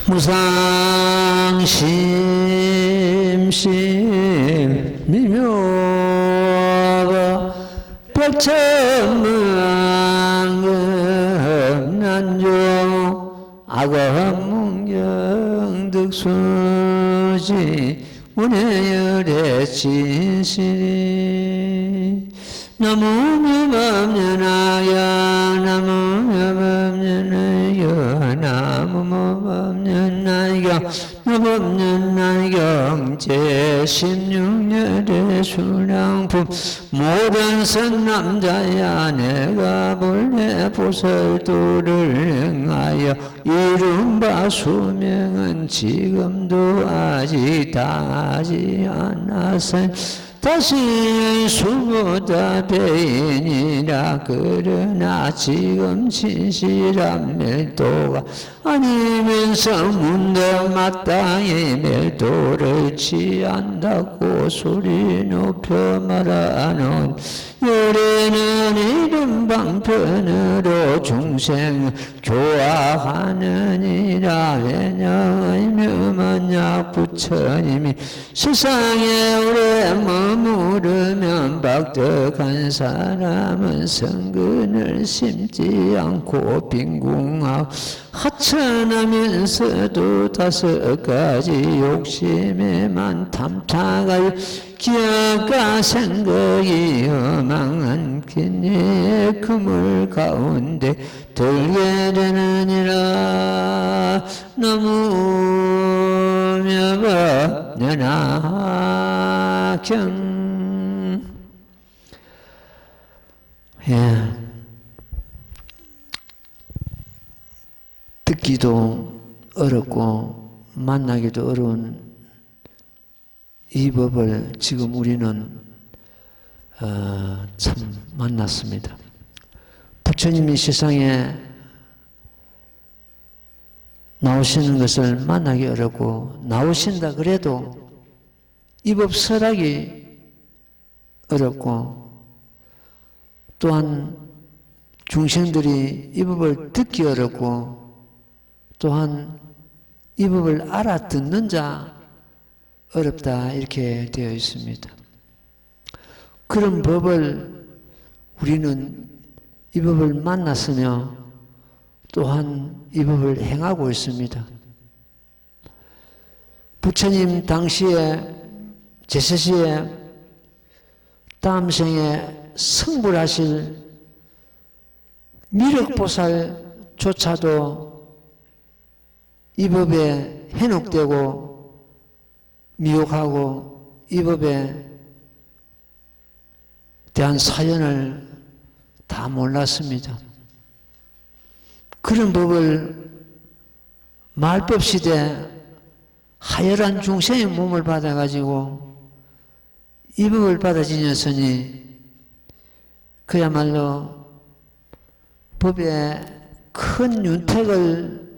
무상심심 미묘가 백천만경난조 악어문경득수지 운해열의 진실이 나무무법련하여 나무무법련하여 나무무법련하여 무법련하여 제16년의 수량품 모든 선남자야 내가 본래 보살도를 행하여 이른바 수명은 지금도 아직 당하지 않았으니 다시 수보다 배인이라 그러나 지금 진실한 멸도가 아니면서 문득 마땅히 멸도를 취한다고 소리 높여 말하는 요리는 이른 방편으로 중생을 교화하느니라. 왜냐하면 만약 부처님이 세상에 오래 머무르면 박덕한 사람은 성근을 심지 않고 빈궁하고 하천하면서도 5가지 욕심에만 탐탁하여 기어가 생각이 허망한 긴의 그물 가운데 들게 되느니라. 나무며법련하경. 예. 듣기도 어렵고 만나기도 어려운 이 법을 지금 우리는 참 만났습니다. 부처님이 세상에 나오시는 것을 만나기 어렵고 나오신다 그래도 이 법 설하기 어렵고 또한 중생들이 이 법을 듣기 어렵고 또한 이 법을 알아듣는 자 어렵다 이렇게 되어 있습니다. 그런 법을 우리는 이 법을 만났으며 또한 이 법을 행하고 있습니다. 부처님 당시에 제세시에 다음 생에 성불하실 미륵보살조차도 이 법에 현혹되고 미혹하고 이 법에 대한 사연을 다 몰랐습니다. 그런 법을 말법 시대 하열한 중생의 몸을 받아가지고 이 법을 받아지녔으니 그야말로 법에 큰 윤택을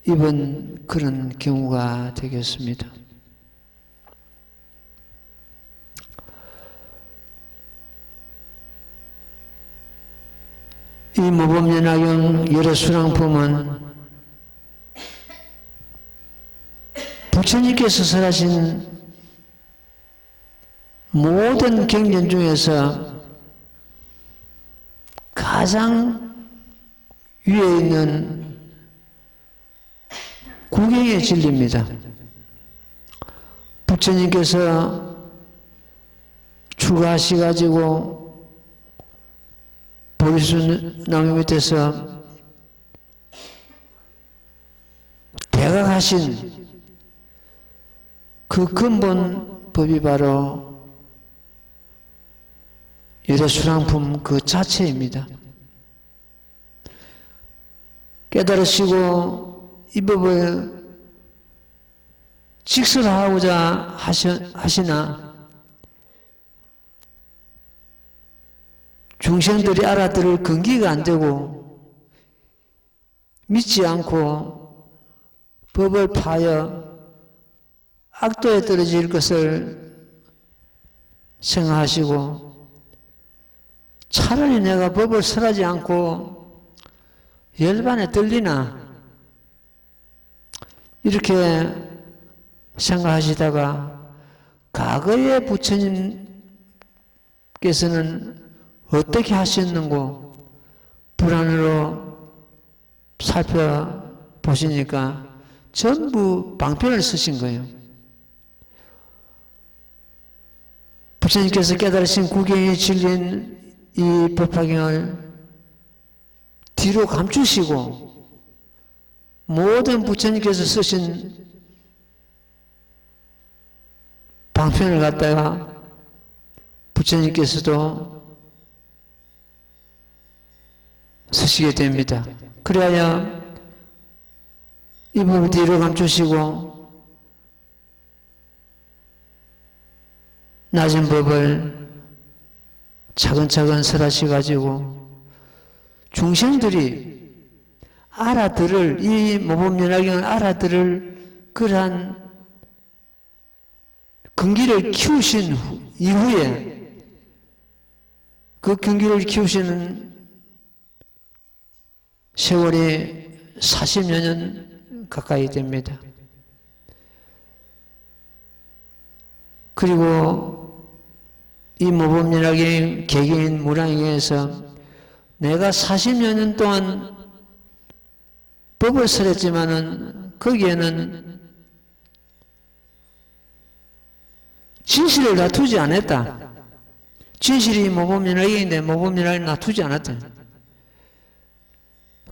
입은 그런 경우가 되겠습니다. 이 무법연화경 열애수랑품은 부처님께서 설하신 모든 경전 중에서 가장 위에 있는 구경의 진리입니다. 부처님께서 출가하셔가지고 보리수 나무 밑에서 대각하신 그 근본 법이 바로 열애수랑품 그 자체입니다. 깨달으시고 이 법을 직설하고자 하시나 중생들이 알아들을 근기가 안 되고 믿지 않고 법을 파여 악도에 떨어질 것을 생각하시고 차라리 내가 법을 설하지 않고 열반에 떨리나 이렇게 생각하시다가 과거의 부처님께서는 어떻게 하셨는고 불안으로 살펴보시니까 전부 방편을 쓰신 거예요. 부처님께서 깨달으신 구경에 질린 이 법화경을 뒤로 감추시고 모든 부처님께서 쓰신 방편을 갖다가 부처님께서도 쓰시게 됩니다. 그래야 이 부분을 뒤로 감추시고 낮은 법을 차근차근 설하셔가지고 중생들이 알아들을, 이 모범연화경을 알아들을 그러한 근기를 키우신 이후에 그 근기를 키우시는 세월이 40여 년 가까이 됩니다. 그리고 이 모범연화경 개개인 무량에서 내가 40여 년 동안 법을 설했지만은 거기에는 진실을 놔두지 않았다. 진실이 모범연화경인데 모범연화경을 놔두지 않았다.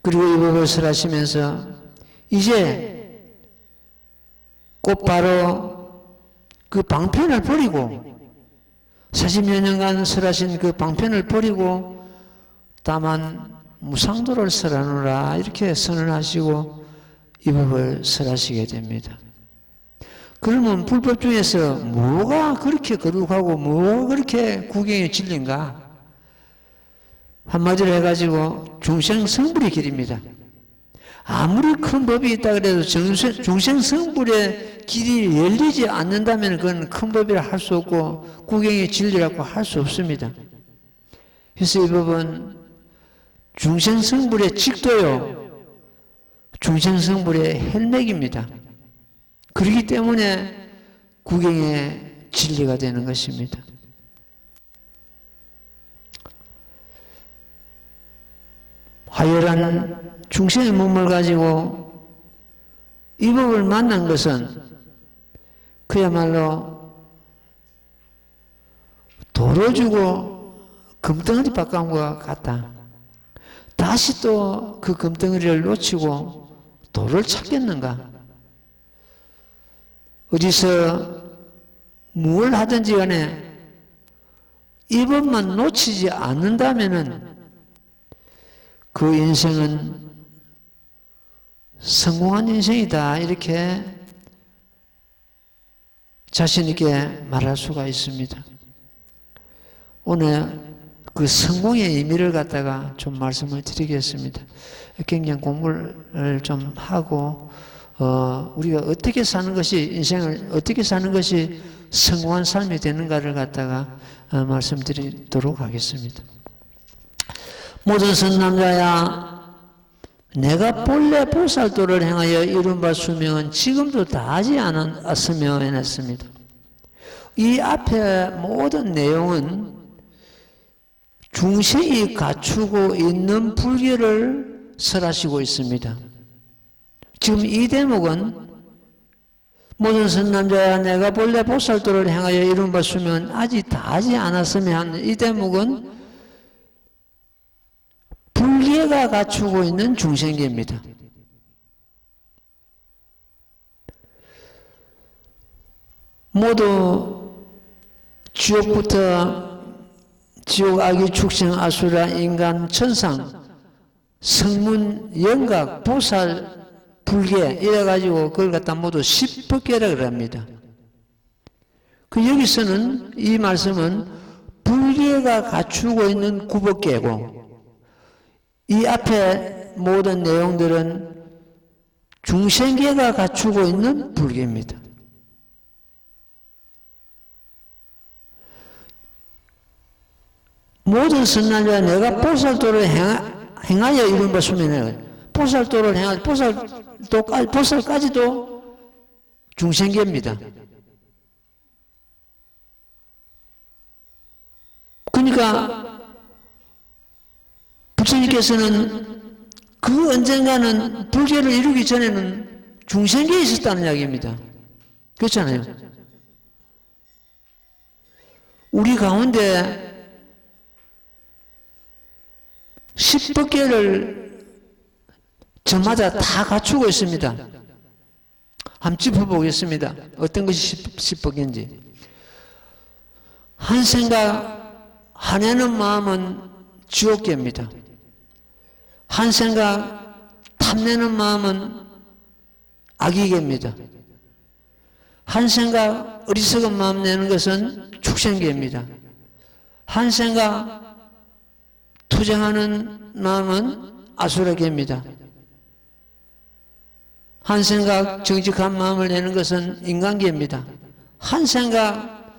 그리고 이 법을 설하시면서 이제 곧바로 그 방편을 버리고 40여 년간 설하신 그 방편을 버리고 다만 무상도를 설하노라 이렇게 선언하시고 이 법을 설하시게 됩니다. 그러면 불법 중에서 뭐가 그렇게 거룩하고 뭐가 그렇게 구경에 질린가? 한마디로 해가지고 중생성불의 길입니다. 아무리 큰 법이 있다 그래도 중생성불의 길이 열리지 않는다면 그건 큰 법이라 할 수 없고 구경의 진리라고 할 수 없습니다. 그래서 이 법은 중생성불의 직도요, 중생성불의 혈맥입니다. 그렇기 때문에 구경의 진리가 되는 것입니다. 하열한 중생의 몸을 가지고 이 법을 만난 것은 그야말로 돌을 주고 금덩어리 바꿔과 같다. 다시 또 그 금덩어리를 놓치고 돌을 찾겠는가? 어디서 뭘 하든지 간에 이 법만 놓치지 않는다면은 그 인생은 성공한 인생이다 이렇게 자신 있게 말할 수가 있습니다. 오늘 그 성공의 의미를 갖다가 좀 말씀을 드리겠습니다. 굉장히 공부를 좀 하고 우리가 어떻게 사는 것이 인생을 어떻게 사는 것이 성공한 삶이 되는가를 갖다가 말씀드리도록 하겠습니다. 모든 선남자야 내가 본래 보살도를 행하여 이룬 바 수명은 지금도 다하지 않았으며 해냈습니다. 이 앞에 모든 내용은 중생이 갖추고 있는 불교를 설하시고 있습니다. 지금 이 대목은 모든 선남자야 내가 본래 보살도를 행하여 이룬 바 수명은 아직 다하지 않았으며 하는 이 대목은 불교가 갖추고 있는 중생계입니다. 모두 지옥부터 지옥, 악의, 축생, 아수라, 인간, 천상, 성문, 영각, 보살, 불계 이래가지고 그걸 갖다 모두 10법계라 그럽니다. 그 여기서는 이 말씀은 불교가 갖추고 있는 9법계고 이 앞에 모든 내용들은 중생계가 갖추고 있는 불교입니다. 모든 선남자가 내가 보살도를 행하여 이룬 바 수명을 보살도를 행하여 보살까지도 중생계입니다. 그러니까 부처님께서는 그 언젠가는 불교를 이루기 전에는 중생계에 있었다는 이야기입니다. 그렇잖아요. 우리 가운데 10법계를 저마다 다 갖추고 있습니다. 한번 짚어보겠습니다. 어떤 것이 10법계인지. 한 생각, 하내는 마음은 지옥계입니다. 한 생각, 탐내는 마음은 악의계입니다. 한 생각, 어리석은 마음 내는 것은 축생계입니다. 한 생각, 투쟁하는 마음은 아수라계입니다. 한 생각, 정직한 마음을 내는 것은 인간계입니다. 한 생각,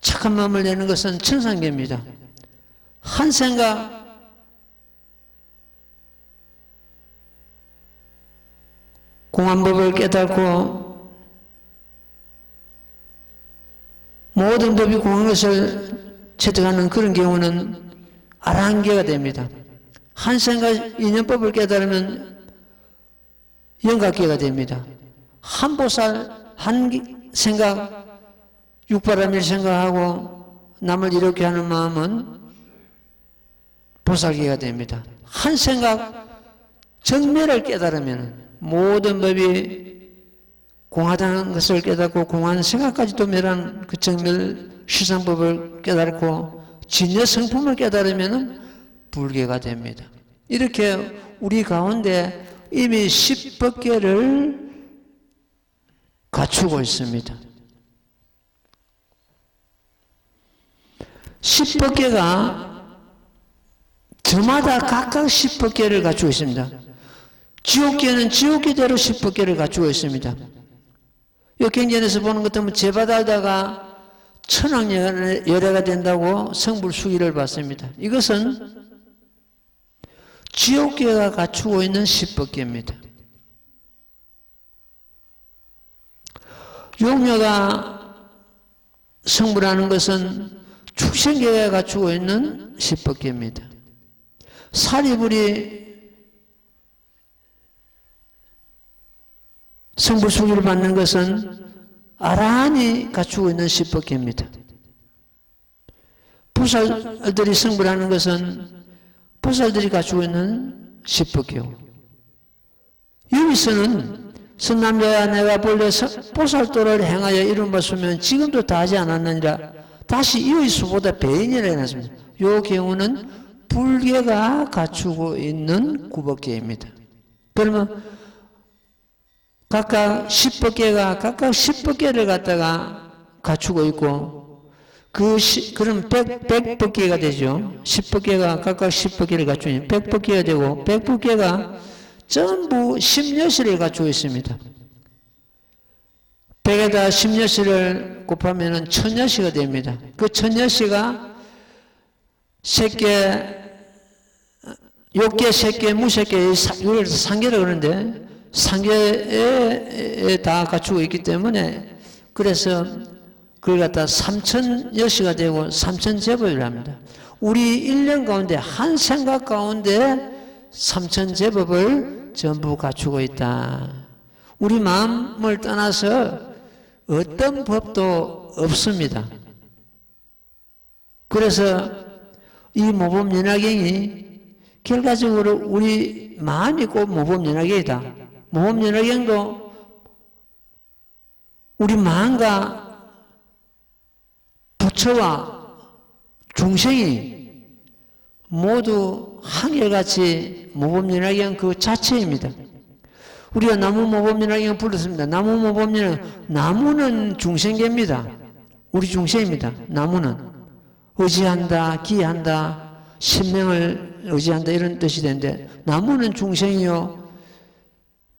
착한 마음을 내는 것은 천상계입니다. 한 생각, 공안법을 깨닫고 모든 법이 공한 것을 체득하는 그런 경우는 아라한계가 됩니다. 한 생각 인연법을 깨달으면 영각계가 됩니다. 한 보살, 한 생각, 육바람일 생각하고 남을 이롭게 하는 마음은 보살계가 됩니다. 한 생각 정멸을 깨달으면 모든 법이 공하다는 것을 깨닫고 공한 생각까지도 멸한 그 정멸 시상법을 깨닫고 진여 성품을 깨달으면 불계가 됩니다. 이렇게 우리 가운데 이미 10법계를 갖추고 있습니다. 10법계가 저마다 각각 10법계를 갖추고 있습니다. 지옥계는 지옥계대로 10법계를 갖추고 있습니다. 이 경전에서 보는 것 때문에 제바다다가 천황열애가 된다고 성불수기를 받습니다. 이것은 지옥계가 갖추고 있는 10법계입니다. 용녀가 성불하는 것은 축생계가 갖추고 있는 10법계입니다. 사리불이 성불수기를 받는 것은 아라한이 갖추고 있는 10법계입니다. 보살들이 성불하는 것은 보살들이 갖추고 있는 10법계고, 여기서는 선남자야 내가 본래 보살도를 행하여 이룬 바 수면 지금도 다 하지 않았느니라 다시 이의 수보다 배인이라 해놨습니다. 이 경우는 불계가 갖추고 있는 구법계입니다. 그러면 각각 10법계가 각각 10법계를 갖다가 갖추고 있고, 그럼 100법계가 되죠. 10법계가 각각 10법계를 갖추니 100법계가 되고, 100법계가 전부 10여시를 갖추고 있습니다. 100에다 10여시를 곱하면 1000여시가 됩니다. 그 1000여시가 욕계, 색계, 무색계, 이걸 상계라고 그러는데, 상계에 다 갖추고 있기 때문에, 그래서 그걸 갖다 3000여시가 되고 3000제법이라 합니다. 우리 1년 가운데 한 생각 가운데 3000제법을 전부 갖추고 있다. 우리 마음을 떠나서 어떤 법도 없습니다. 그래서 이 모범연화경이 결과적으로 우리 마음이 꼭 모범연화경이다. 모범연화경도 우리 마음과 부처와 중생이 모두 한결같이 모범연화경 그 자체입니다. 우리가 나무 모범연화경 불렀습니다. 나무 모범연화경, 나무는 중생계입니다. 우리 중생입니다. 나무는 의지한다, 기한다, 신명을 의지한다 이런 뜻이 되는데, 나무는 중생이요,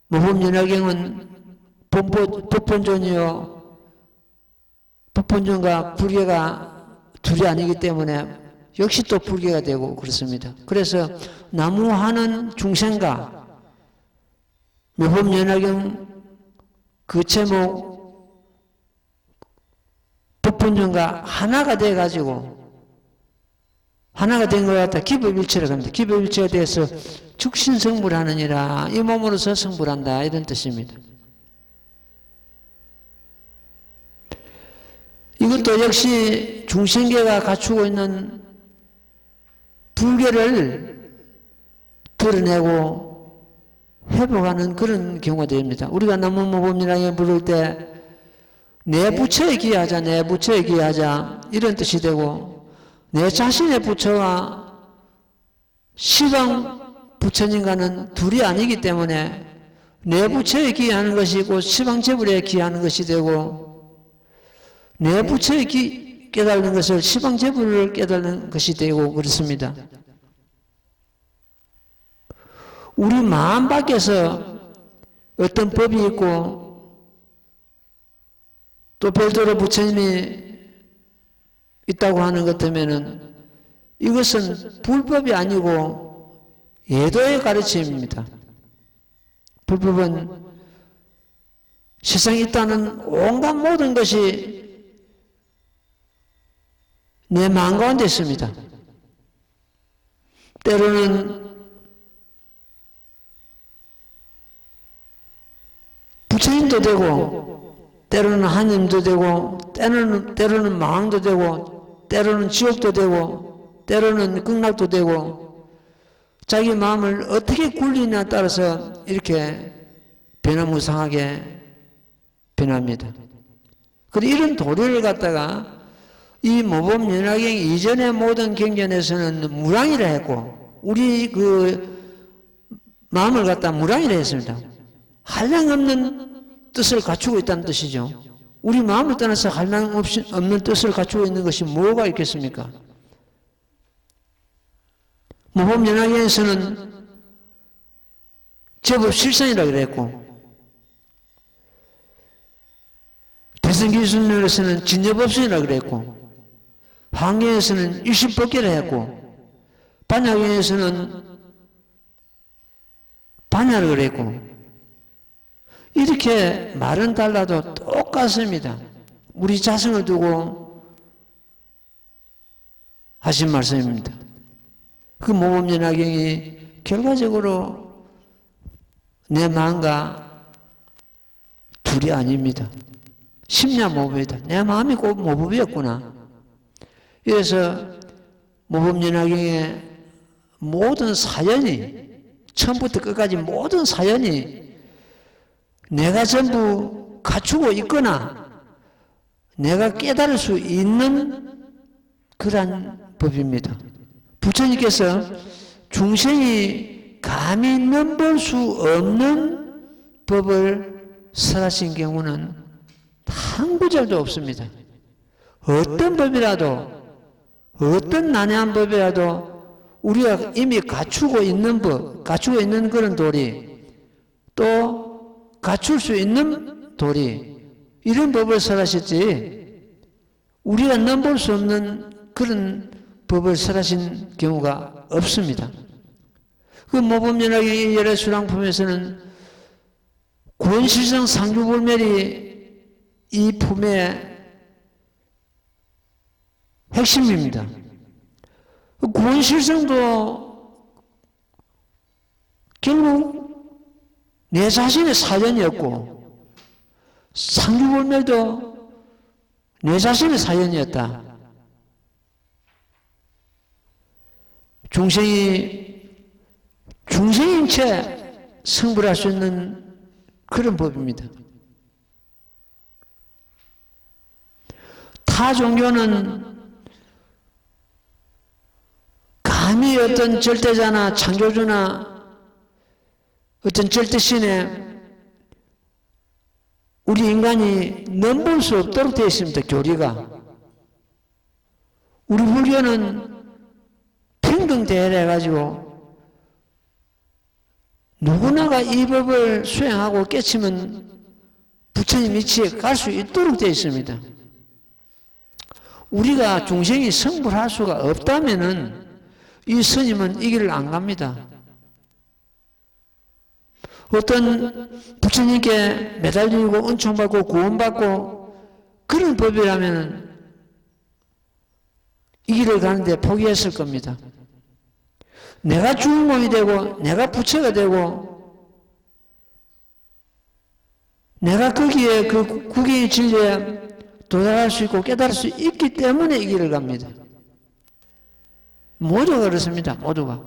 모범연화경은 법본존이요, 법본존과 불계가 둘이 아니기 때문에 역시 또 불계가 되고 그렇습니다. 그래서 나무하는 중생과 모범연화경 그 제목 분전과 하나가 돼가지고 하나가 된 것 같다. 기법일체라고 합니다. 기법일체에 대해서 축신성불하느니라. 이 몸으로서 성불한다. 이런 뜻입니다. 이것도 역시 중생계가 갖추고 있는 불교를 드러내고 회복하는 그런 경우가 됩니다. 우리가 남무모범이라고 부를 때 내 부처에 기하자, 내 부처에 기하자 이런 뜻이 되고 내 자신의 부처와 시방 부처님과는 둘이 아니기 때문에 내 부처에 기하는 것이 고 시방 재불에 기하는 것이 되고 내 부처에 깨달는 것을 시방 재불을 깨달는 것이 되고 그렇습니다. 우리 마음 밖에서 어떤 법이 있고 또 별도로 부처님이 있다고 하는 것 때문에는 이것은 불법이 아니고 예도의 가르침입니다. 불법은 세상에 있다는 온갖 모든 것이 내 마음 가운데 있습니다. 때로는 부처님도 되고 때로는 하나님도 되고 때로는 망도 되고 때로는 지옥도 되고 때로는 극락도 되고 자기 마음을 어떻게 굴리냐에 따라서 이렇게 변화무쌍하게 변합니다. 그리고 이런 도리를 갖다가 이 모범연화경 이전의 모든 경전에서는 무랑이라 했고 우리 그 마음을 갖다 무랑이라 했습니다. 한량없는 뜻을 갖추고 있다는 뜻이죠. 우리 마음을 떠나서 한량없는 뜻을 갖추고 있는 것이 뭐가 있겠습니까? 모범연화경에서는 제법 실선이라고 그랬고 대승기술론에서는 진여법선이라고 그랬고 환경에서는 일심법계라 했고 반야경에서는 반야를 그랬고 이렇게 말은 달라도 똑같습니다. 우리 자성을 두고 하신 말씀입니다. 그 모범연화경이 결과적으로 내 마음과 둘이 아닙니다. 심야모범이다. 내 마음이 꼭 모범이었구나. 그래서 모범연화경의 모든 사연이 처음부터 끝까지 모든 사연이 내가 전부 갖추고 있거나 내가 깨달을 수 있는 그러한 법입니다. 부처님께서 중생이 감히 넘볼 수 없는 법을 설하신 경우는 한 구절도 없습니다. 어떤 법이라도 어떤 난해한 법이라도 우리가 이미 갖추고 있는 법, 갖추고 있는 그런 도리 또 갖출 수 있는 도리 이런 법을 설하셨지 우리가 넘볼 수 없는 그런 법을 설하신 경우가 없습니다. 그 모범연화경의 열애수랑품에서는 권실성 상주불멸이 이 품의 핵심입니다. 권실성도 결국 내 자신의 사연이었고 상주불멸도 내 자신의 사연이었다. 중생인 채 성불할 수 있는 그런 법입니다. 타 종교는 감히 어떤 절대자나 창조주나 어떤 절대신에 우리 인간이 넘볼 수 없도록 되어 있습니다. 교리가. 우리 불교는 평등대회를 해가지고 누구나가 이 법을 수행하고 깨치면 부처님 위치에 갈 수 있도록 되어 있습니다. 우리가 중생이 성불할 수가 없다면은 이 스님은 이 길을 안 갑니다. 어떤 부처님께 매달리고 은총받고 구원받고 그런 법이라면 이 길을 가는데 포기했을 겁니다. 내가 주인공이 되고 내가 부처가 되고 내가 거기에 그 구경의 진리에 도달할 수 있고 깨달을 수 있기 때문에 이 길을 갑니다. 모두가 그렇습니다. 모두가.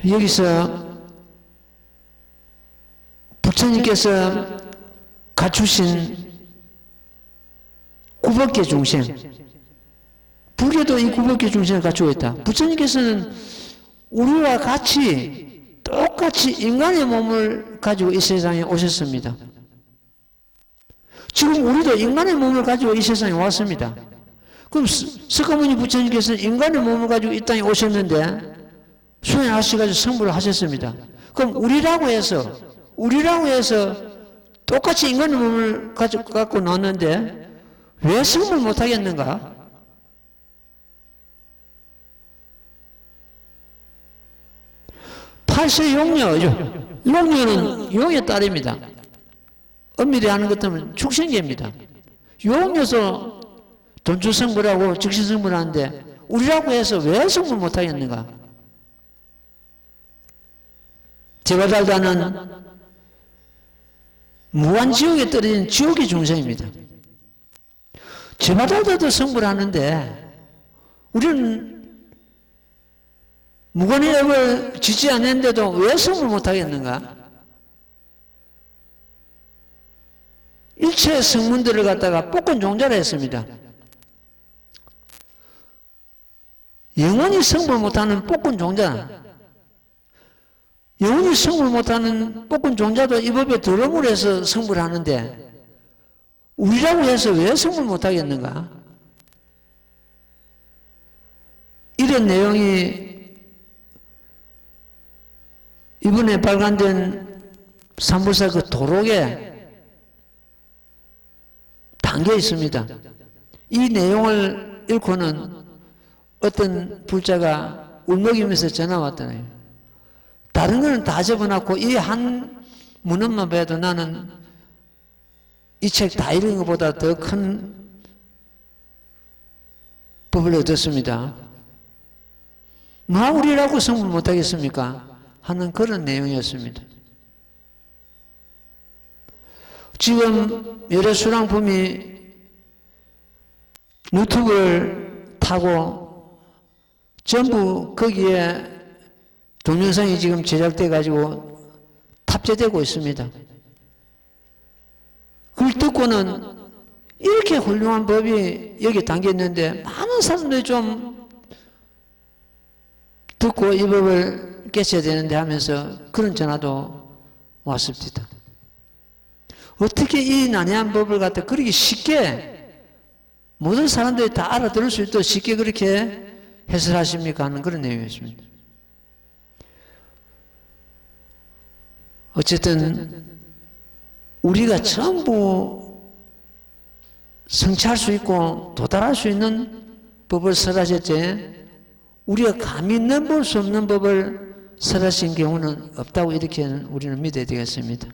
여기서 부처님께서 갖추신 9법계 중생, 불교도 이 9법계 중생을 갖추고 있다. 부처님께서는 우리와 같이 똑같이 인간의 몸을 가지고 이 세상에 오셨습니다. 지금 우리도 인간의 몸을 가지고 이 세상에 왔습니다. 그럼 석가모니 부처님께서는 인간의 몸을 가지고 이 땅에 오셨는데 수행하셔가지고 성불을 하셨습니다. 그럼 우리라고 해서 똑같이 인간의 몸을 갖고 나왔는데 왜 성불 못하겠는가? 팔세 용녀죠. 용녀는 용의 딸입니다. 엄밀히 하는 것 때문에 축생계입니다. 용녀서 돈주성불하고 즉시성불하는데 우리라고 해서 왜 성불 못하겠는가? 제바달다는 무한지옥에 떨어진 지옥의 중생입니다. 제바달다도 성불하는데 우리는 무건의 업을 짓지 않았는데도 왜 성불 못하겠는가? 일체 성문들을 갖다가 뽑건 종자를 했습니다. 영원히 성불 못하는 뽑건 종자, 영원히 성불 못하는 뽑건 종자도 이 법에 들어물 해서 성불하는데 우리라고 해서 왜 성불 못하겠는가? 이런 내용이 이번에 발간된 삼불사 그 도록에 담겨 있습니다. 이 내용을 읽고는 어떤 불자가 울먹이면서 전화 왔더래요. 다른 거는 다 접어놨고 이 한 문헌만 봐도 나는 이 책 다 읽은 것보다 더 큰 법을 얻었습니다. 뭐 우리라고 성불 못하겠습니까? 하는 그런 내용이었습니다. 지금 열애수랑품이 유튜브를 타고 전부 거기에 동영상이 지금 제작돼 가지고 탑재되고 있습니다. 그걸 듣고는 이렇게 훌륭한 법이 여기 담겨 있는데 많은 사람들이 좀 듣고 이 법을 깨쳐야 되는데 하면서 그런 전화도 왔습니다. 어떻게 이 난해한 법을 갖다 그렇게 쉽게 모든 사람들이 다 알아들을 수 있도록 쉽게 그렇게 해설하십니까? 하는 그런 내용이었습니다. 어쨌든 우리가 전부 성취할 수 있고 도달할 수 있는 법을 설하셨지 우리가 감히 넘볼 수 없는 법을 설하신 경우는 없다고 이렇게 우리는 믿어야 되겠습니다.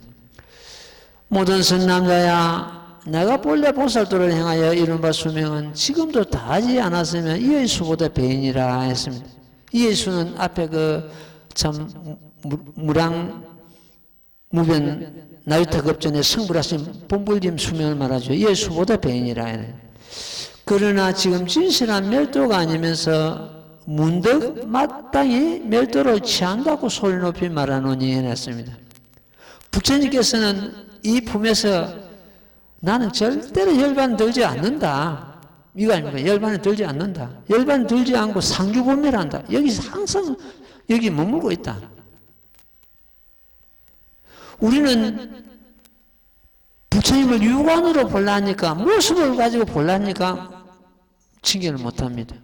모든 선남자야 내가 본래 보살도를 행하여 이룬 바 수명은 지금도 다하지 않았으면 이의 수보다 배인이라 했습니다. 이의 수는 앞에 그 참 무변 나유타 급전에 성불하신 본불림 수명을 말하죠. 이의 수보다 배인이라 해요. 그러나 지금 진실한 멸도가 아니면서 문득 마땅히 멸도를 취한다고 소리 높이 말하노니 해놨습니다. 부처님께서는 이 품에서 나는 절대로 열반 들지 않는다. 이거 아닙니까? 열반에 들지 않는다. 열반 들지 않고 상주분별한다. 여기서 항상 여기 머물고 있다. 우리는 부처님을 육안으로 보려니까 모습을 가지고 보려니까 칭견을 못합니다.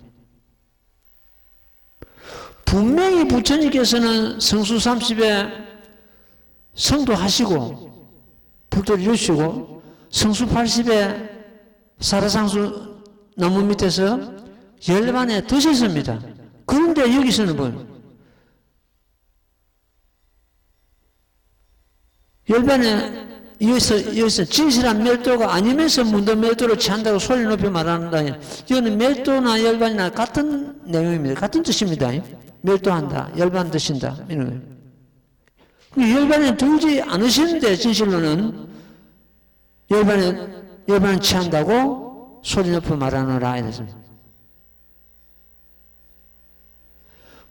분명히 부처님께서는 성수 30에 성도하시고 불도를 이루시고 성수 80에 사라상수 나무 밑에서 열반에 드셨습니다. 그런데 여기서는 뭐예요? 열반에 여기서 진실한 멸도가 아니면서 문도 멸도를 취한다고 소리 높이 말한다. 이거는 멸도나 열반이나 같은 내용입니다. 같은 뜻입니다. 멸도한다, 열반 드신다. 이런 거예요. 열반에 들지 않으시는데 진실로는 열반을 취한다고 소리 높이 말하노라. 이랬습니다.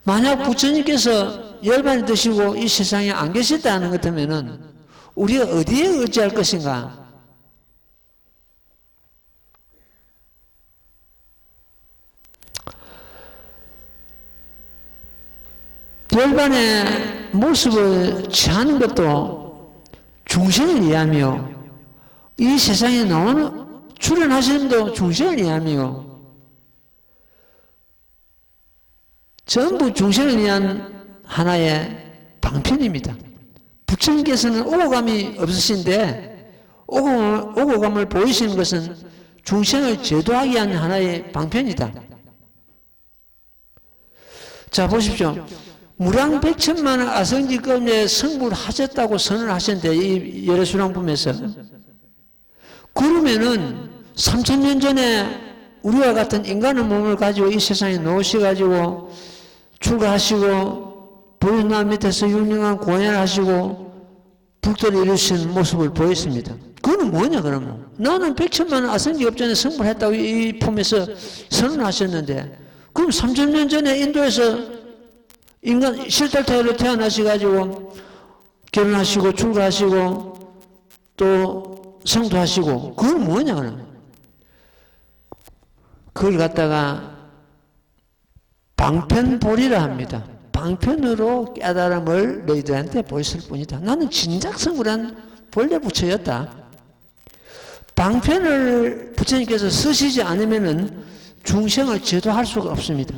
만약 부처님께서 열반을 드시고 이 세상에 안 계셨다는 것 같으면은 우리가 어디에 의지할 것인가? 열반의 모습을 취하는 것도 중생을 위함이요. 이 세상에 나오는 출연하시는 분도 중생을 위함이요. 전부 중생을 위한 하나의 방편입니다. 부처님께서는 오고감이 없으신데 오고감을 보이시는 것은 중생을 제도하기 위한 하나의 방편이다. 자, 보십시오. 무량백천만의 아성지급에 성불을 하셨다고 선을 하셨는데 이 열애수랑품에서 그러면은 3000년 전에 우리와 같은 인간의 몸을 가지고 이 세상에 놓으셔가지고 출가하시고 보현나 밑에서 6년간 고행을 하시고 불도를 이루신 모습을 보였습니다. 그거는 뭐냐 그러면? 나는 100천만 아성지급전에 성불했다고 이 품에서 선언하셨는데 그럼 3000년 전에 인도에서 인간 실달타로 태어나셔가지고 결혼하시고 출가하시고 또 성도하시고 그건 뭐냐 그러면? 그걸 갖다가 방편보리라 합니다. 방편으로 깨달음을 너희들한테 보였을 뿐이다. 나는 진작 성불한 본래 부처였다. 방편을 부처님께서 쓰시지 않으면은 중생을 제도할 수가 없습니다.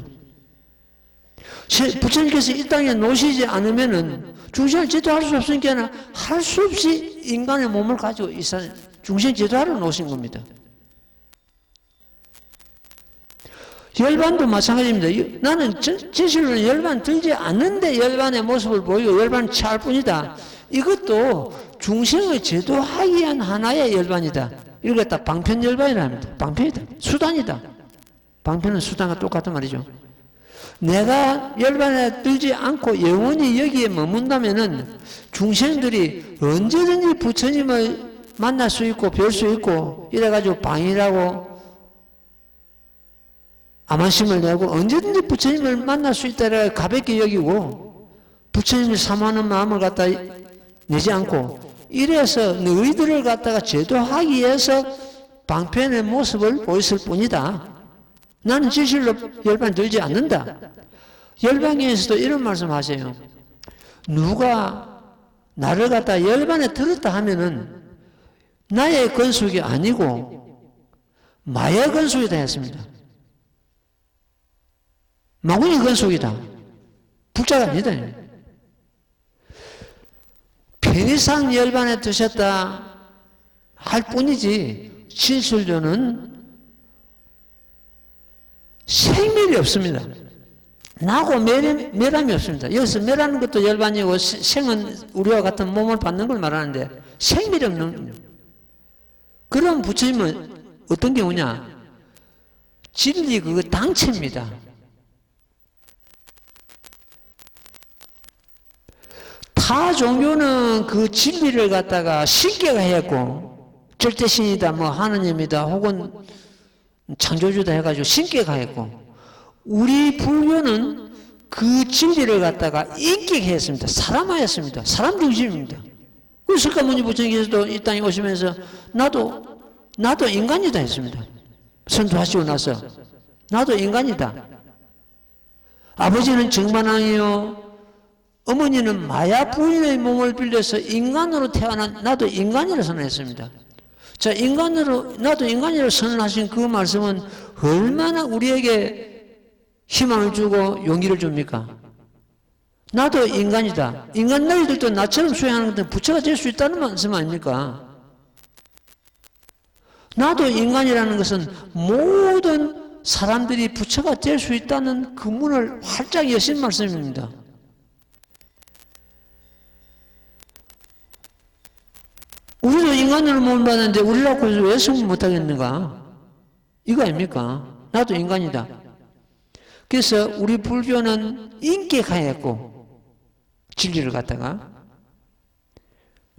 부처님께서 이 땅에 놓으시지 않으면은 중생을 제도할 수 없으니까 할 수 없이 인간의 몸을 가지고 이 중생 제도하러 놓으신 겁니다. 열반도 마찬가지입니다. 나는 진실로 열반 들지 않는데 열반의 모습을 보이고 열반을 취할 뿐이다. 이것도 중생을 제도하기 위한 하나의 열반이다. 이걸 갖다 방편열반이라 합니다. 방편이다. 수단이다. 방편은 수단과 똑같은 말이죠. 내가 열반에 들지 않고 영원히 여기에 머문다면은 중생들이 언제든지 부처님을 만날 수 있고 뵐 수 있고 이래가지고 방이라고 암환심을 내고 언제든지 부처님을 만날 수 있다라 가볍게 여기고 부처님을 사모하는 마음을 갖다 내지 않고 이래서 너희들을 갖다가 제도하기 위해서 방편의 모습을 보였을 뿐이다. 나는 진실로 열반 들지 않는다. 열반에서도 이런 말씀 하세요. 누가 나를 갖다 열반에 들었다 하면은 나의 건속이 아니고 마의 건속이다 했습니다. 마구니 건속이다. 불자가 아니다. 편의상 열반에 드셨다 할 뿐이지 진실로는 생멸이 없습니다. 나고 멸함이 없습니다. 여기서 멸하는 것도 열반이고 생은 우리와 같은 몸을 받는 걸 말하는데 생멸이 없는 그런 부처님은 어떤 경우냐? 진리 그거 당체입니다. 타 종교는 그 진리를 갖다가 신께가 했고 절대신이다 뭐 하느님이다 혹은 창조주다 해가지고 신께가 했고 우리 불교는 그 진리를 갖다가 인격에 했습니다. 사람화했습니다. 사람 중심입니다. 그래서 석가모니 부처님께서도 이 땅에 오시면서 나도 인간이다 했습니다. 선도하시고 나서 나도 인간이다. 아버지는 정반왕이요 어머니는 마야 부인의 몸을 빌려서 인간으로 태어난 나도 인간이라 선언했습니다. 자, 나도 인간이라 선언하신 그 말씀은 얼마나 우리에게 희망을 주고 용기를 줍니까? 나도 인간이다. 인간 너희들도 나처럼 수행하는 것은 부처가 될 수 있다는 말씀 아닙니까? 나도 인간이라는 것은 모든 사람들이 부처가 될 수 있다는 그 문을 활짝 여신 말씀입니다. 우리는 인간으로 몸을 받았는데 우리라고 해서 왜 성불 못하겠는가? 이거 아닙니까? 나도 인간이다. 그래서 우리 불교는 인격화했고 진리를 갖다가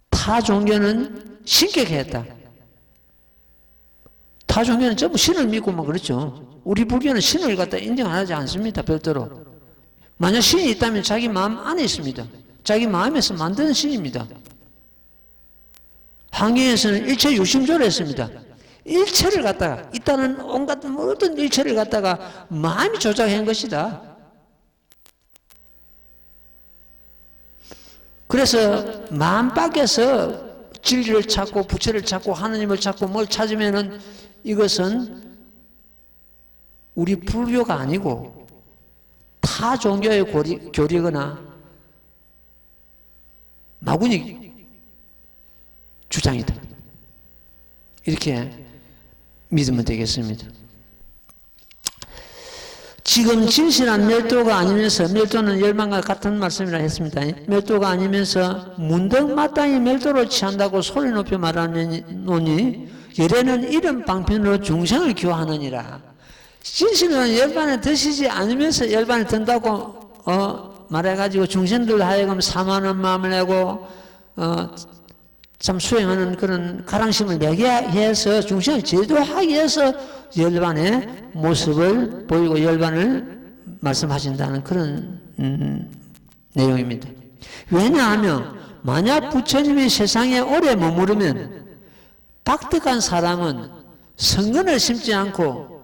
타 종교는 신격했다. 타 종교는 전부 신을 믿고 막 그렇죠. 우리 불교는 신을 갖다 인정 안 하지 않습니다. 별도로. 만약 신이 있다면 자기 마음 안에 있습니다. 자기 마음에서 만드는 신입니다. 항해에서는 일체 유심조를 했습니다. 일체를 갖다가 있다는 온갖 모든 일체를 갖다가 마음이 조작한 것이다. 그래서 마음 밖에서 진리를 찾고 부처를 찾고 하느님을 찾고 뭘 찾으면은 이것은 우리 불교가 아니고 타 종교의 교리거나 마구니 주장이다. 이렇게 믿으면 되겠습니다. 지금 진실한 멸도가 아니면서, 멸도는 열반과 같은 말씀이라 했습니다. 멸도가 아니면서 문득마땅히 멸도를 취한다고 소리 높여 말하노니 열애는 이런 방편으로 중생을 교화하느니라. 진실은 열반을 드시지 않으면서 열반을 든다고 말해가지고 중생들 하여금 4만 원 마음을 내고 참 수행하는 그런 가랑심을 내게 해서 중생을 제도하기 위해서 열반의 모습을 보이고 열반을 말씀하신다는 그런 내용입니다. 왜냐하면 만약 부처님이 세상에 오래 머무르면 박득한 사람은 성근을 심지 않고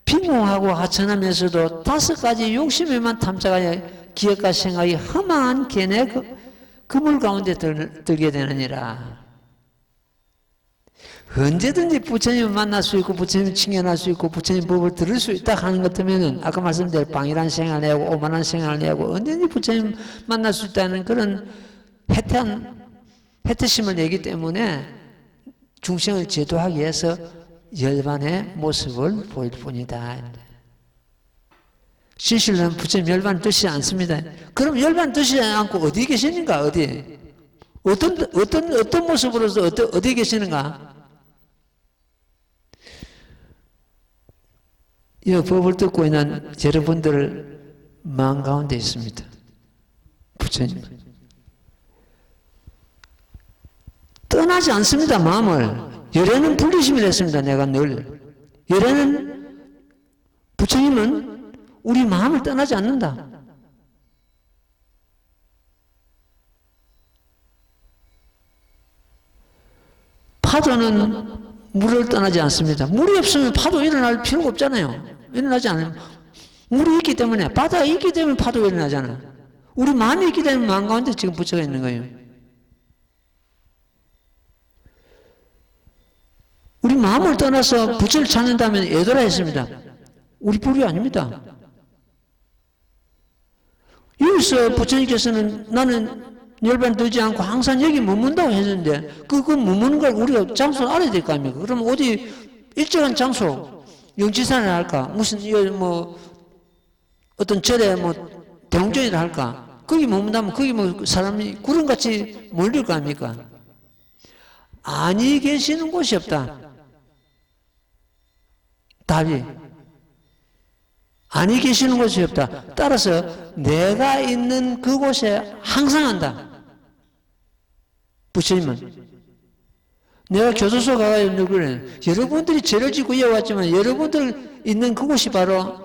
빈공하고 하천하면서도 5가지 욕심에만 탐색하여 기억과 생각이 험한 견해 그물 가운데 들게 되느니라. 언제든지 부처님을 만날 수 있고 부처님을 칭견할 수 있고 부처님 법을 들을 수 있다 하는 것 같으면 아까 말씀드린 방이란 생활을 내고 오만한 생활을 내고 언제든지 부처님 만날 수 있다는 그런 해태심을 내기 때문에 중생을 제도하기 위해서 열반의 모습을 보일 뿐이다. 진실은 부처님 열반 뜻이지 않습니다. 그럼 열반 뜻이지 않고 어디 계시는가? 어디? 어떤 모습으로서 어디 계시는가? 이 법을 듣고 있는 여러분들 마음 가운데 있습니다. 부처님. 떠나지 않습니다. 마음을. 열애는 분리심이라 했습니다. 내가 늘. 열애는 부처님은 우리 마음을 떠나지 않는다. 파도는 물을 떠나지 않습니다. 물이 없으면 파도 일어날 필요가 없잖아요. 일어나지 않으면 물이 있기 때문에 바다가 있기 때문에 파도가 일어나잖아. 우리 마음이 있기 때문에 마음 가운데 지금 부처가 있는 거예요. 우리 마음을 떠나서 부처를 찾는다면 애도라 했습니다. 우리 불교 아닙니다. 여기서 부처님께서는 나는 열반 들지 않고 항상 여기 머문다고 했는데 그 머무는 걸 우리가 장소를 알아야 될 거 아닙니까? 그럼 어디 일정한 장소 영지산을 할까? 무슨 어떤 절에 대홍전이라 할까? 거기 머문다면 거기 사람이 구름같이 몰릴 거 아닙니까? 아니 계시는 곳이 없다. 답이 아니 계시는 곳이 없다. 따라서 내가 있는 그곳에 항상 한다. 부처님은 내가 교도소 가가지고 그래. 여러분들이 죄를 짓고 이어왔지만 여러분들 있는 그곳이 바로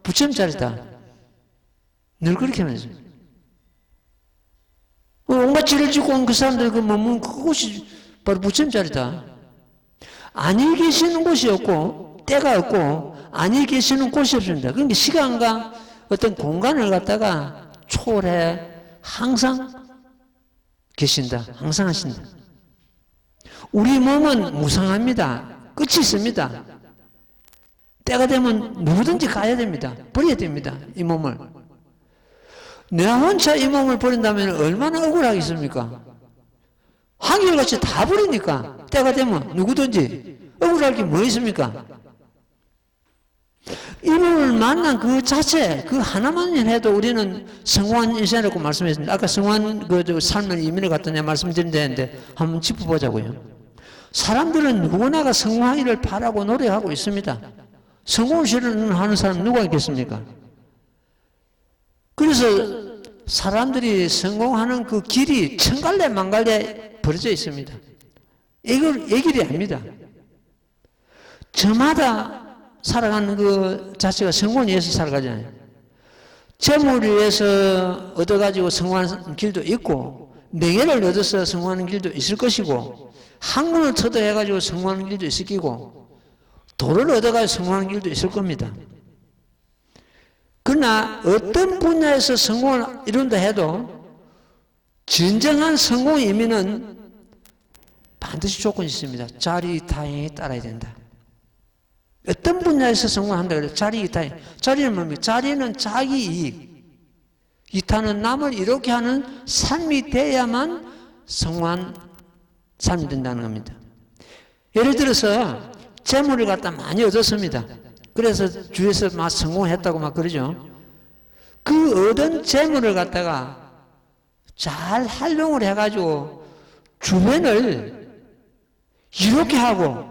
부처님 자리다. 늘 그렇게 말해요. 온갖 죄를 짓고 온 그 사람들 머문 그곳이 바로 부처님 자리다. 아니 계시는 곳이 없고 때가 없고 아니 계시는 곳이 없습니다. 그러니까 시간과 어떤 공간을 갖다가 초월해 항상 계신다. 항상 하신다. 우리 몸은 무상합니다. 끝이 있습니다. 때가 되면 누구든지 가야 됩니다. 버려야 됩니다. 이 몸을. 내가 혼자 이 몸을 버린다면 얼마나 억울하겠습니까? 한결같이 다 버리니까 때가 되면 누구든지 억울할 게 뭐 있습니까? 이 몸을 만난 그 자체, 그 하나만 해도 우리는 성공한 인생이라고 말씀했습니다. 아까 성공한 삶을 이민을 갖다 내가 말씀드린 데인데 한번 짚어보자고요. 사람들은 누구나가 성공하기를 바라고 노력하고 있습니다. 성공을 실현하는 사람 누가 있겠습니까? 그래서 사람들이 성공하는 그 길이 천갈래 만갈래 벌어져 있습니다. 이걸 얘기를 합니다. 저마다 살아가는 그 자체가 성공을 위해서 살아가잖아요. 재물을 위해서 얻어가지고 성공하는 길도 있고, 명예를 얻어서 성공하는 길도 있을 것이고, 학문을 터득해가지고 성공하는 길도 있을 거고, 도를 얻어가지고 성공하는 길도 있을 겁니다. 그러나 어떤 분야에서 성공을 이룬다 해도 진정한 성공의 의미는 반드시 조건이 있습니다. 자리이타행에 따라야 된다. 어떤 분야에서 성공한다 그래요? 자리이타행. 자리는 뭡니까? 자리는 자기 이익. 이타는 남을 이렇게 하는 삶이 돼야만 성공한 삶이 된다는 겁니다. 예를 들어서 재물을 갖다 많이 얻었습니다. 그래서 주위에서 막 성공했다고 막 그러죠. 그 얻은 재물을 갖다가 잘 활용을 해가지고 주변을 이렇게 하고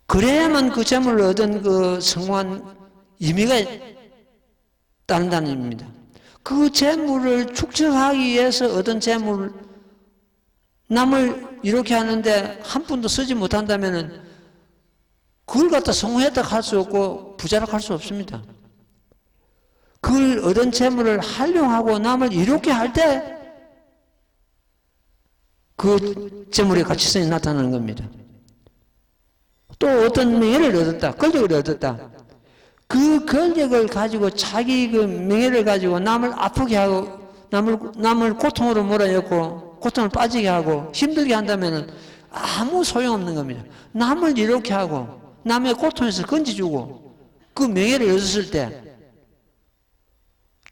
그래야만 그 재물을 얻은 그 성공한 의미가 따른다는 의미입니다. 그 재물을 축적하기 위해서 얻은 재물 남을 이렇게 하는데 한 푼도 쓰지 못한다면 그걸 갖다 성공했다고 할 수 없고 부자라고 할 수 없습니다. 그걸 얻은 재물을 활용하고 남을 이렇게 할 때 그 재물의 가치성이 나타나는 겁니다. 또 어떤 명예를 얻었다, 권력을 얻었다. 그 권력을 가지고 자기 그 명예를 가지고 남을 아프게 하고 남을 고통으로 몰아넣고 고통을 빠지게 하고 힘들게 한다면 아무 소용없는 겁니다. 남을 이렇게 하고 남의 고통에서 건져주고 그 명예를 얻었을 때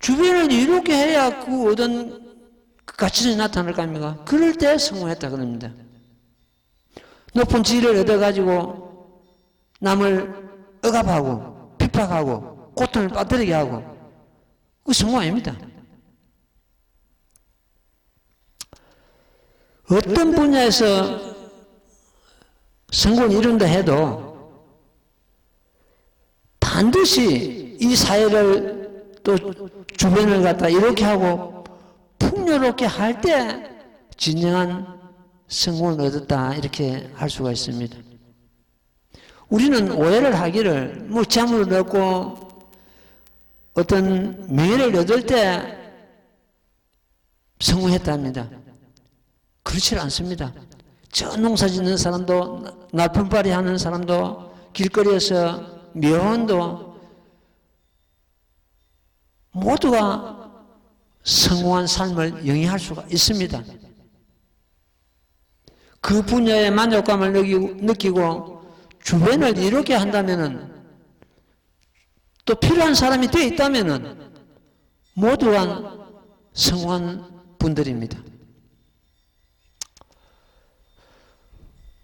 주변을 이렇게 해야 그 얻은 그 가치성이 나타날 거 아닙니까? 그럴 때 성공했다 그럽니다. 높은 지위를 얻어가지고 남을 억압하고 핍박하고 고통을 빠뜨리게 하고 그 성공 아닙니다. 어떤 분야에서 성공을 이룬다 해도 반드시 이 사회를 또 주변을 갖다 이렇게 하고 풍요롭게 할 때 진정한 성공을 얻었다 이렇게 할 수가 있습니다. 우리는 오해를 하기를 뭐 재물을 얻고 어떤 명예를 얻을 때 성공했답니다. 그렇지 않습니다. 저 농사 짓는 사람도 날품팔이 하는 사람도 길거리에서 묘원도 모두가 성공한 삶을 영위할 수가 있습니다. 그 분야의 만족감을 느끼고 주변을 이렇게 한다면은 또 필요한 사람이 되어 있다면은 모두가 성공한 분들입니다.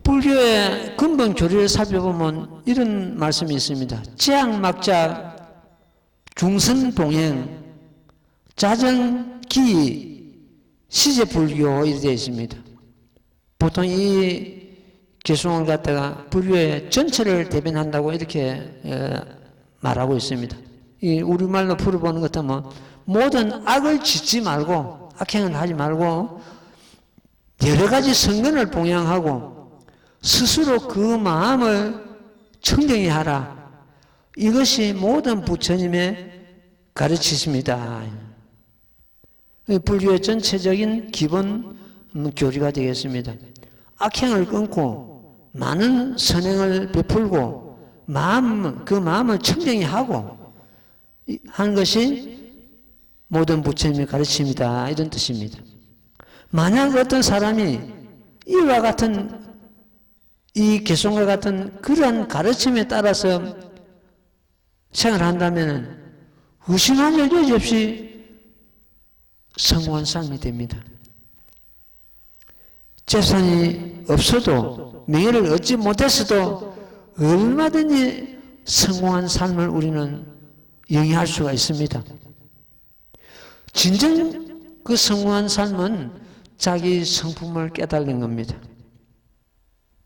불교의 근본 교리를 살펴보면 이런 말씀이 있습니다. 제약막자 중선봉행 자정기 시제불교 이렇게 되어 있습니다. 보통 이 개송을 갖다가 불교의 전체를 대변한다고 이렇게 말하고 있습니다. 이 우리말로 풀어보는 것 같으면 모든 악을 짓지 말고 악행을 하지 말고 여러 가지 성근을 봉양하고 스스로 그 마음을 청정히 하라. 이것이 모든 부처님의 가르치십니다. 불교의 전체적인 기본 교리가 되겠습니다. 악행을 끊고 많은 선행을 베풀고 그 마음을 청정히 하고 하는 것이 모든 부처님의 가르침이다 이런 뜻입니다. 만약 어떤 사람이 이와 같은 이 개송과 같은 그러한 가르침에 따라서 생활한다면 의심할 여지 없이 성공한 삶이 됩니다. 재산이 없어도 명예를 얻지 못했어도 얼마든지 성공한 삶을 우리는 영위할 수가 있습니다. 진정 그 성공한 삶은 자기 성품을 깨달는 겁니다.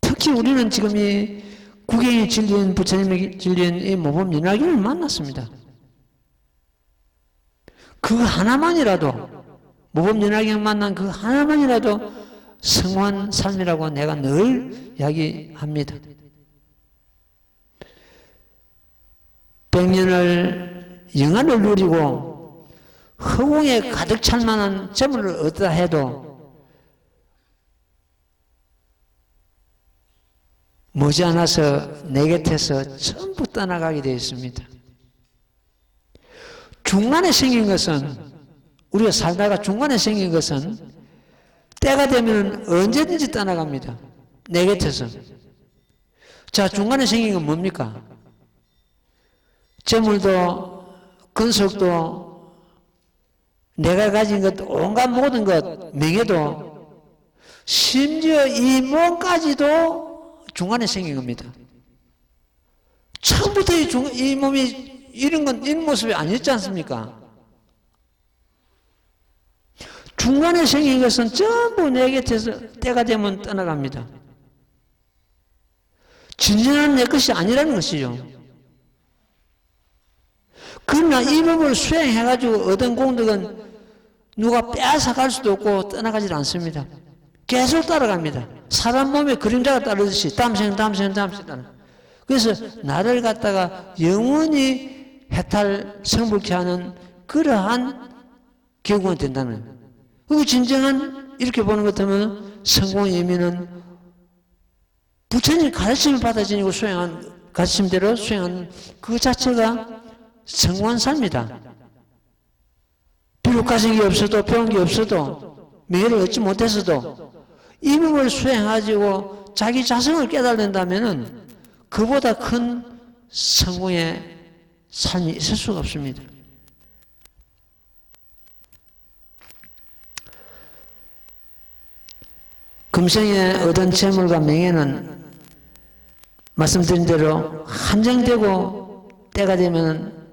특히 우리는 지금 이 구경의 진리인 부처님의 진리인 이 모범 연화기를 만났습니다. 그 하나만이라도 모범 연화기를 만난 그 하나만이라도 성공한 삶이라고 내가 늘 이야기합니다. 100년을 영안을 누리고 허공에 가득 찰 만한 재물을 얻다 해도 머지않아서 내 곁에서 전부 떠나가게 되어 있습니다. 중간에 생긴 것은, 우리가 살다가 중간에 생긴 것은 때가 되면 언제든지 떠나갑니다. 내 곁에서. 자, 중간에 생긴 건 뭡니까? 재물도, 건석도, 내가 가진 것, 온갖 모든 것, 명예도, 심지어 이 몸까지도 중간에 생긴 겁니다. 처음부터 이 몸이 이런 건, 이런 모습이 아니었지 않습니까? 중간에 생긴 것은 전부 내 곁에서 때가 되면 떠나갑니다. 진정한 내 것이 아니라는 것이죠. 그러나 이 법을 수행해가지고 얻은 공덕은 누가 빼앗아 갈 수도 없고 떠나가지 않습니다. 계속 따라갑니다. 사람 몸에 그림자가 따르듯이 다음 생 따라. 그래서 나를 갖다가 영원히 해탈 성불케 하는 그러한 결국은 된다는 거예요. 그리고 진정한 이렇게 보는 것 같으면 성공의 의미는 부처님 가르침을 받아지니고 수행한 가르침대로 수행한 그 자체가 성공한 삶이다. 비록 가진 게 없어도 배운 게 없어도 명예를 얻지 못했어도 이 법을 수행하고 자기 자성을 깨달는다면은 그보다 큰 성공의 삶이 있을 수가 없습니다. 금생에 얻은 재물과 명예는 말씀드린 대로 한정되고 때가 되면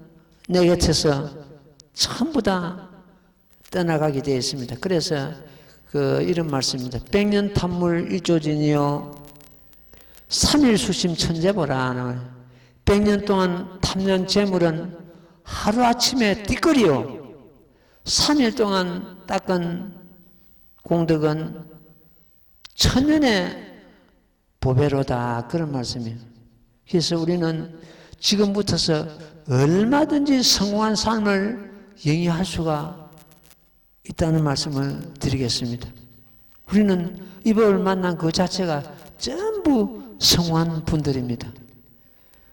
내 곁에서 전부 다 떠나가게 되어 있습니다. 그래서 이런 말씀입니다. 100년 탐물 일조진이요 3일 수심 천재보라. 100년 동안 탐년 재물은 하루아침에 띠거리요 3일 동안 닦은 공덕은 천년의 보배로다. 그런 말씀이에요. 그래서 우리는 지금부터서 얼마든지 성공한 삶을 영위할 수가 있다는 말씀을 드리겠습니다. 우리는 이 법을 만난 그 자체가 전부 성공한 분들입니다.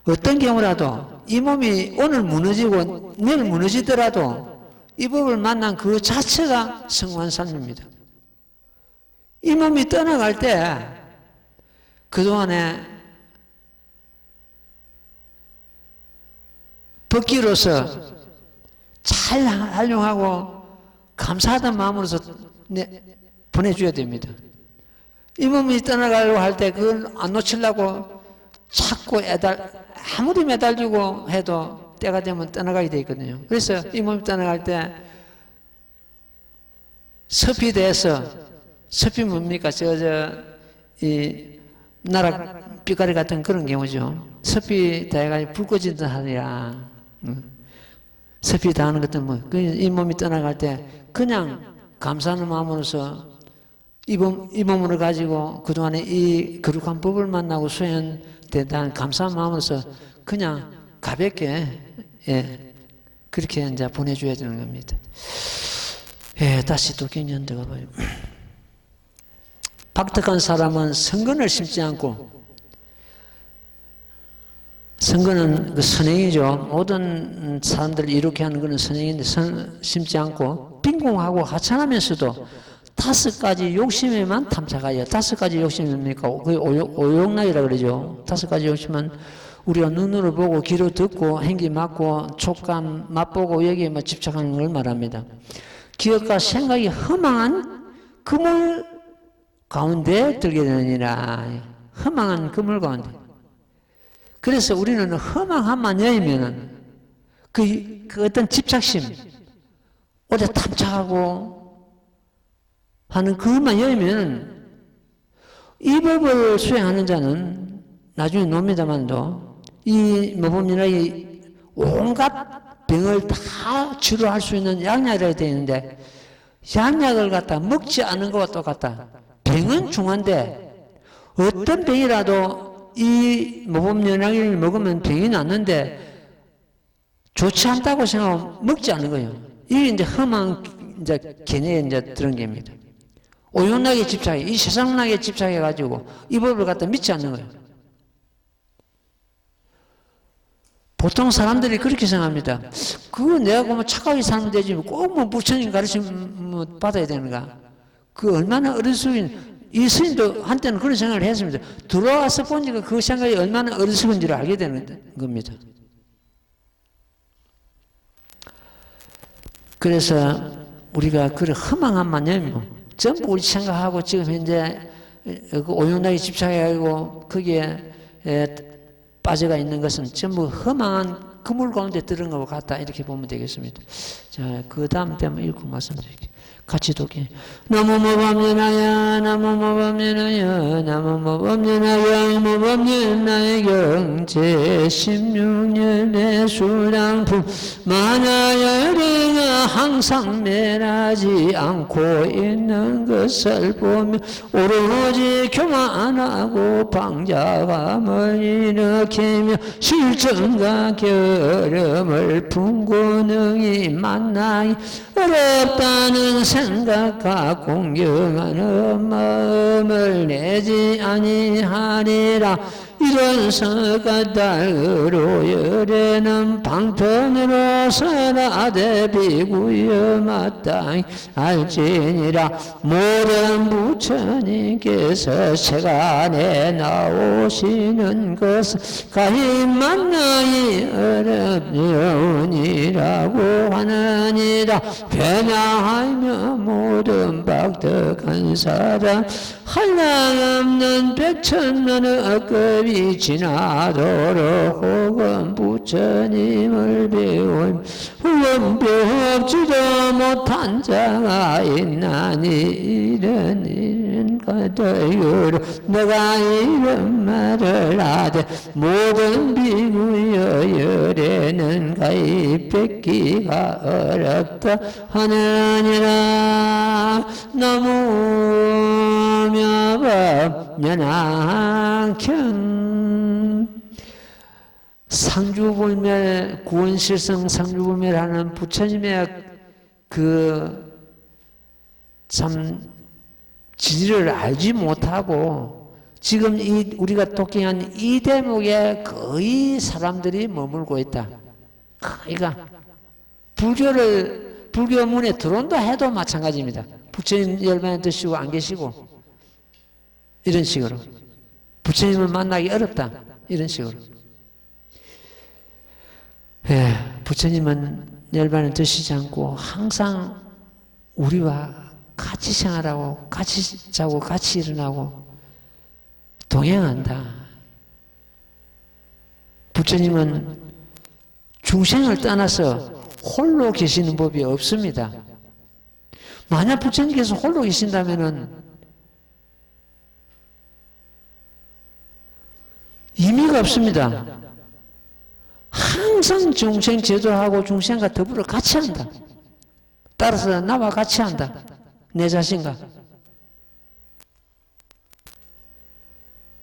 어떤 경우라도 이 몸이 오늘 무너지고 내일 무너지더라도 이 법을 만난 그 자체가 성공한 삶입니다. 이 몸이 떠나갈 때 그동안에 법기로서 잘 활용하고 감사하던 마음으로서 보내줘야 됩니다. 이 몸이 떠나가려고 할 때 그걸 안 놓치려고 자꾸 아무리 매달리고 해도 때가 되면 떠나가게 되어 있거든요. 그래서 이 몸이 떠나갈 때 섭이 돼서, 섭이 뭡니까? 이 나락 삐까리 같은 그런 경우죠. 섭이 돼가지고 불 꺼진다 하니라. 섭이 당하는 것들은 이 몸이 떠나갈 때 그냥 감사하는 마음으로서 이 몸으로 가지고 그동안에 이 거룩한 법을 만나고 수행된 감사한 마음으로서 그냥 가볍게 그렇게 이제 보내줘야 되는 겁니다. 다시 또 경전 들어가봐요. 박덕한 사람은 성근을 심지 않고, 성근은 그 선행이죠. 모든 사람들을 이렇게 하는 것은 선행인데 심지 않고 빈공하고 하찮으면서도 5가지 욕심에만 탐착하여. 5가지 욕심이 뭡니까? 그게 오욕락이라 그러죠. 5가지 욕심은 우리가 눈으로 보고 귀로 듣고 행기 맡고 촉감 맛보고 여기에 집착하는 걸 말합니다. 기억과 생각이 허망한 그물 가운데 들게 되느니라. 허망한 그물 가운데. 그래서 우리는 허망함만 여이면은 그 어떤 집착심, 오래 탐착하고 하는 그것만 열면 이 법을 수행하는 자는 나중에 놉니다만도 이 모범연락이 온갖 병을 다 치료할 수 있는 약약이라고 되어 있는데 약약을 갖다 먹지 않은 것과 똑같다. 병은 중한데 어떤 병이라도 이 모범연락을 먹으면 병이 낫는데 좋지 않다고 생각하면 먹지 않는 거예요. 이게 이제 험한 이제 견해에 이제 들은 겁니다. 오용락에 집착해, 이 세상락에 집착해가지고 이 법을 갖다 믿지 않는 거예요. 보통 사람들이 그렇게 생각합니다. 그거 내가 뭐 착하게 살면 되지, 꼭 뭐 부처님 가르침 받아야 되는가? 그 얼마나 어리석은, 이 스님도 한때는 그런 생각을 했습니다. 들어와서 보니까 그 생각이 얼마나 어리석은지를 알게 되는 겁니다. 그래서 우리가 그 허망한 열면 전부 우리 생각하고 지금 현재 그 오용락에 집착해가지고 거기에 빠져가 있는 것은 전부 허망한 그물 가운데 들은 것 같다 이렇게 보면 되겠습니다. 자, 그 다음 때만 읽고 말씀드릴게요. 같이 독해. 나무 모범연하야 나무 모범연하야 나무 모범연하야 모범연하의 경제 16년의 수량품 만화열이가 항상 멸하지 않고 있는 것을 보며 오로지 교만하고 방자감을 일으키며 실정과 결음을 풍구능이 만나기 어렵다는 생각과 공경하는 마음을 내지 아니하리라. 이런 서가달으로 열에는 방편으로 설아대비구여 마땅히 알지니라. 모든 부처님께서 세간에 나오시는 것은 가히 만나기 어렵니라고 하느니라. 변화하며 모든 박덕한 사람 한량없는 백천만의 급이 지나도록 혹은 부처님을 배운 혹은 배웁지도 못한 자가 있나니 이런 것들로 내가 이런 말을 하되 모든 비구여 열에는 가히 뺏기가 어렵다 하느니라. 나무묘법연학형 상주불멸 구원실성 상주불멸하는 부처님의 그 참 진리를 알지 못하고 지금 이 우리가 독행한 이 대목에 거의 사람들이 머물고 있다. 그러니까 불교 문에 들어온다 해도 마찬가지입니다. 부처님 열반에 드시고 안 계시고 이런 식으로 부처님을 만나기 어렵다 이런 식으로. 예, 부처님은 열반에 드시지 않고 항상 우리와 같이 생활하고 같이 자고 같이 일어나고 동행한다. 부처님은 중생을 떠나서 홀로 계시는 법이 없습니다. 만약 부처님께서 홀로 계신다면은 의미가 없습니다. 항상 중생 제도하고 중생과 더불어 같이 한다. 따라서 나와 같이 한다. 내 자신과.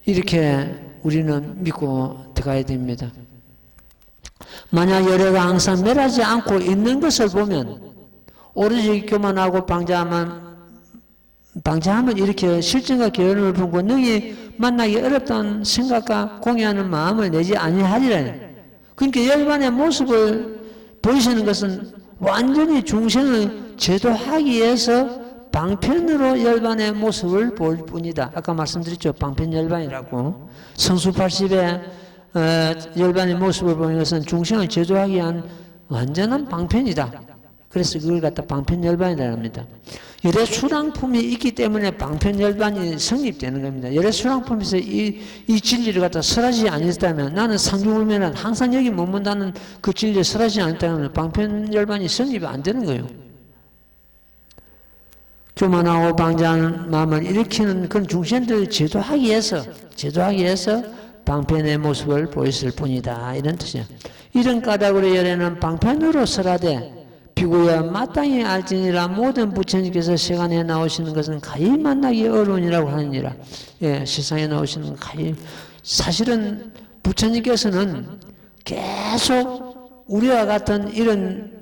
이렇게 우리는 믿고 들어가야 됩니다. 만약 열애가 항상 멸하지 않고 있는 것을 보면 오로지 교만하고 방자하면 이렇게 실증과 결론을 품고 능히 만나기 어렵다는 생각과 공유하는 마음을 내지 아니하리라. 그러니까 열반의 모습을 보이시는 것은 완전히 중생을 제도하기 위해서 방편으로 열반의 모습을 볼 뿐이다. 아까 말씀드렸죠. 방편열반이라고. 성수 80의 열반의 모습을 보는 것은 중생을 제도하기 위한 완전한 방편이다. 그래서 그걸 갖다 방편열반이라고 합니다. 열의 수랑품이 있기 때문에 방편열반이 성립되는 겁니다. 열의 수랑품에서 이 진리를 갖다 설하지 않았다면 나는 상주불면은 항상 여기 머문다는 그 진리를 설하지 않았다면 방편열반이 성립이 안 되는 거예요. 교만하고 방자한 마음을 일으키는 그런 중생들을 제도하기 위해서 방편의 모습을 보였을 뿐이다. 이런 뜻이야. 이런 까닭으로 열에는 방편으로 설하되 비고야 마땅히 알지니라. 모든 부처님께서 세간에 나오시는 것은 가히 만나기 어려우니라고 하느니라. 예, 세상에 나오시는 건 가히, 사실은 부처님께서는 계속 우리와 같은 이런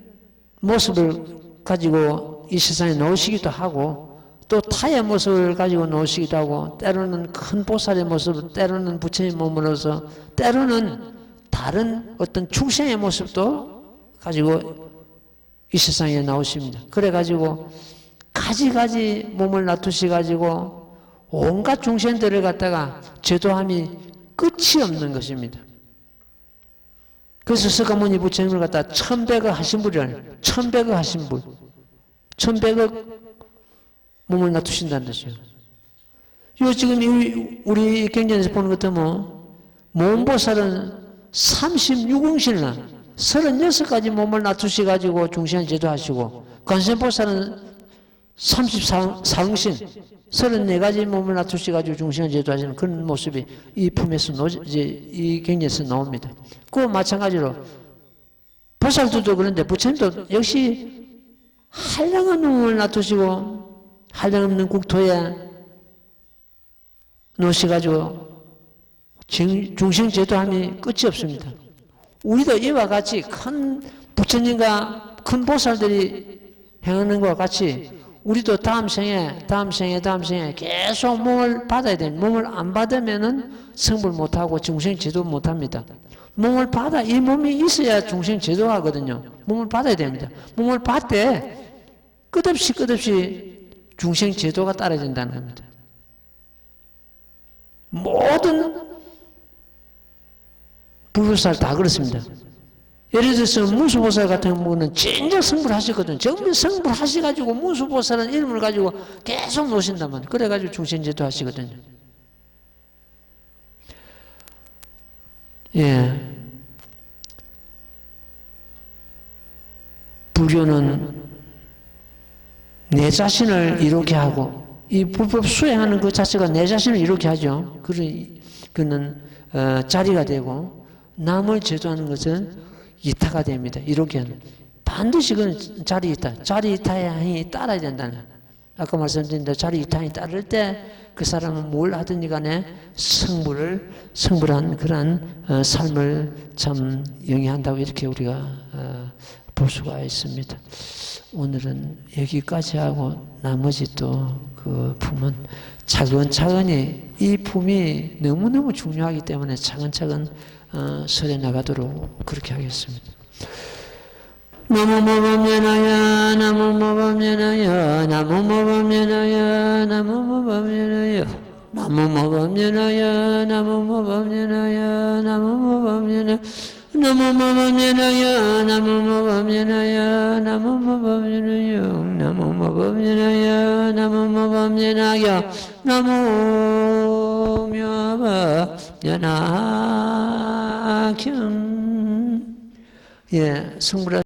모습을 가지고 이 세상에 나오시기도 하고 또 타의 모습을 가지고 나오시기도 하고 때로는 큰 보살의 모습, 때로는 부처님 몸으로서, 때로는 다른 어떤 중생의 모습도 가지고 이 세상에 나오십니다. 그래가지고 가지가지 몸을 놔두시가지고 온갖 중생들을 갖다가 제도함이 끝이 없는 것입니다. 그래서 석가모니 부처님을 갖다 1100억 하신 분을 1100억 하신 분, 1100억 몸을 놔두신다는 뜻이요. 요 지금 우리 경전에서 보는 것 같으면 모음보살은 36응실나 36가지 몸을 놔두셔가지고 중생을 제도하시고, 관세음보살은 34응신 34가지 몸을 놔두셔가지고 중생을 제도하시는 그런 모습이 이 품에서 이 경전에서 나옵니다. 그 마찬가지로 보살들도 그런데 부처님도 역시 한량한 몸을 놔두시고 한량없는 국토에 놓으셔가지고 중생 제도함이 끝이 없습니다. 우리도 이와 같이 큰 부처님과 큰 보살들이 행하는 것과 같이 우리도 다음 생에 계속 몸을 받아야 됩니다. 몸을 안 받으면은 성불 못하고 중생 제도 못합니다. 몸을 받아, 이 몸이 있어야 중생 제도하거든요. 몸을 받아야 됩니다. 몸을 받되 끝없이 중생 제도가 따라야 된다는 겁니다. 모든 불보살 다 그렇습니다. 예를 들어서 문수보살 같은 경우는 진짜 성불하셨거든요. 정말 성불하셔가지고 문수보살은 이름을 가지고 계속 노신단 말이에요. 그래가지고 중생제도 하시거든요. 예. 불교는 내 자신을 이렇게 하고, 이 불법 수행하는 그 자체가 내 자신을 이렇게 하죠. 그는 자리가 되고, 남을 제도하는 것은 이타가 됩니다. 이렇게는 반드시 그건 자리 이타의 행위 따라야 된다는. 아까 말씀드린 대로 자리 이타에 따를 때 그 사람은 뭘 하든지 간에 성불한 그러한 삶을 참 영위한다고 이렇게 우리가 볼 수가 있습니다. 오늘은 여기까지 하고 나머지 또 그 품은 차근차근히, 이 품이 너무너무 중요하기 때문에 차근차근 설해 나가도록 그렇게 하겠습니다. 나무모범연하여 나무모범연하여 나무모범연하여 나무모범연하여 나무모범연하여 나무모범연하여 나무모범연하여 나무모범연하여 나무모범연하여 나무모범연하여 나무모범연하여 나무모범연하여 나무묘법연하경. 예, 성불